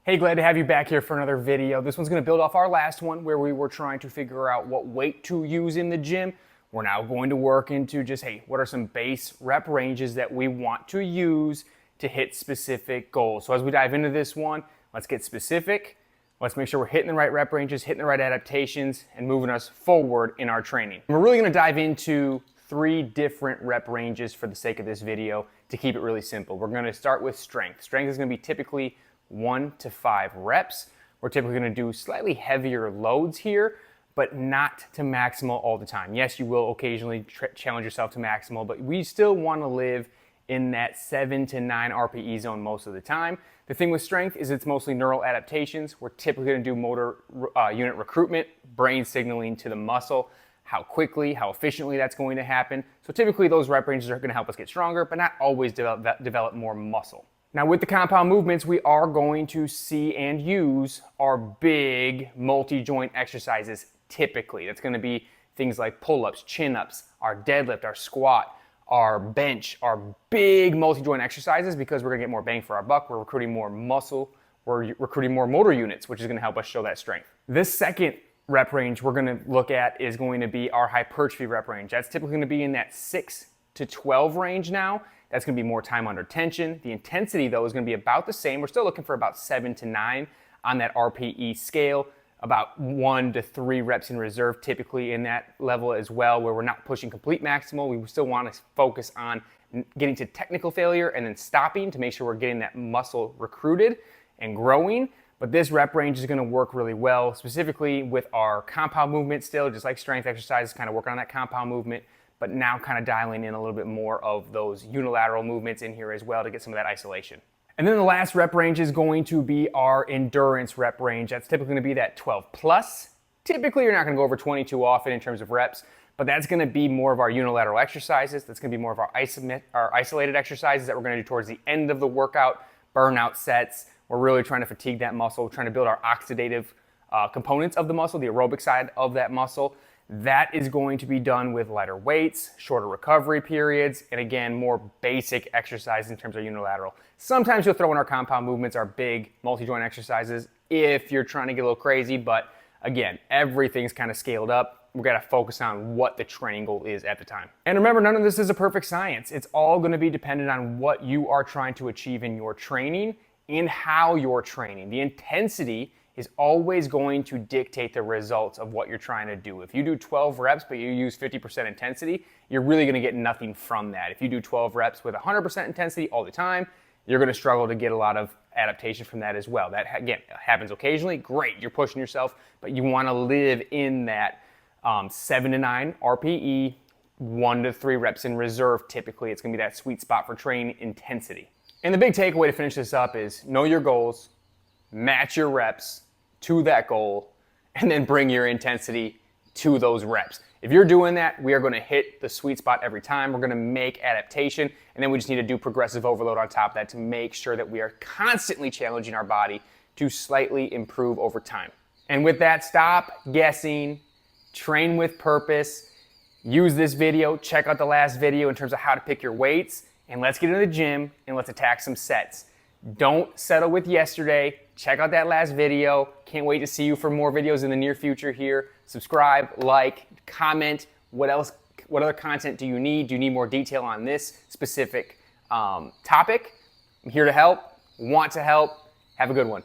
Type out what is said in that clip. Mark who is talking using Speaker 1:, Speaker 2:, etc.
Speaker 1: Hey, glad to have you back here for another video. This one's going to build off our last one where we were trying to figure out what weight to use in the gym. We're now going to work into just, hey, what are some base rep ranges that we want to use to hit specific goals? So as we dive into this one, let's get specific. Let's make sure we're hitting the right rep ranges, hitting the right adaptations, and moving us forward in our training. We're really going to dive into 3 different rep ranges for the sake of this video to keep it really simple. We're going to start with strength. Strength is going to be typically 1 to 5 reps. We're typically going to do slightly heavier loads here, but not to maximal all the time. Yes, you will occasionally challenge yourself to maximal, but we still want to live in that 7 to 9 RPE zone most of the time. The thing with strength is it's mostly neural adaptations. We're typically going to do motor unit recruitment, brain signaling to the muscle, how quickly, how efficiently that's going to happen. So typically those rep ranges are going to help us get stronger, but not always develop more muscle. Now with the compound movements, we are going to see and use our big multi-joint exercises typically. That's going to be things like pull-ups, chin-ups, our deadlift, our squat, our bench, our big multi-joint exercises because we're going to get more bang for our buck. We're recruiting more muscle, we're recruiting more motor units, which is going to help us show that strength. This second rep range we're going to look at is going to be our hypertrophy rep range. That's typically going to be in that 6 to 12 range now. That's going to be more time under tension. The intensity, though, is going to be about the same. We're still looking for about 7 to 9 on that RPE scale, about 1 to 3 reps in reserve, typically in that level as well, where we're not pushing complete maximal. We still want to focus on getting to technical failure and then stopping to make sure we're getting that muscle recruited and growing. But this rep range is going to work really well, specifically with our compound movement still, just like strength exercises, kind of working on that compound movement, but now kind of dialing in a little bit more of those unilateral movements in here as well to get some of that isolation. And then the last rep range is going to be our endurance rep range. That's typically going to be that 12 plus. Typically, you're not going to go over 20 too often in terms of reps, but that's going to be more of our unilateral exercises. That's going to be more of our isolated exercises that we're going to do towards the end of the workout, burnout sets. We're really trying to fatigue that muscle, trying to build our oxidative components of the muscle, the aerobic side of that muscle. That is going to be done with lighter weights, shorter recovery periods, and again, more basic exercises in terms of unilateral. Sometimes you'll throw in our compound movements, our big multi-joint exercises, if you're trying to get a little crazy, but again, everything's kind of scaled up. We've got to focus on what the training goal is at the time. And remember, none of this is a perfect science. It's all going to be dependent on what you are trying to achieve in your training and how you're training. The intensity is always going to dictate the results of what you're trying to do. If you do 12 reps but you use 50% intensity, you're really going to get nothing from that. If you do 12 reps with 100% intensity all the time, you're going to struggle to get a lot of adaptation from that as well. That, again, happens occasionally. Great, you're pushing yourself, but you want to live in that 7 to 9 RPE, 1 to 3 reps in reserve typically. It's going to be that sweet spot for training intensity. And the big takeaway to finish this up is know your goals, match your reps to that goal, and then bring your intensity to those reps. If you're doing that, we are going to hit the sweet spot every time. We're going to make adaptation, and then we just need to do progressive overload on top of that to make sure that we are constantly challenging our body to slightly improve over time. And with that, stop guessing, train with purpose, use this video, check out the last video in terms of how to pick your weights, and let's get into the gym and let's attack some sets. Don't settle with yesterday. Check out that last video. Can't wait to see you for more videos in the near future here. Subscribe, like, comment. What other content do you need? Do you need more detail on this specific topic? I'm here to help, want to help. Have a good one.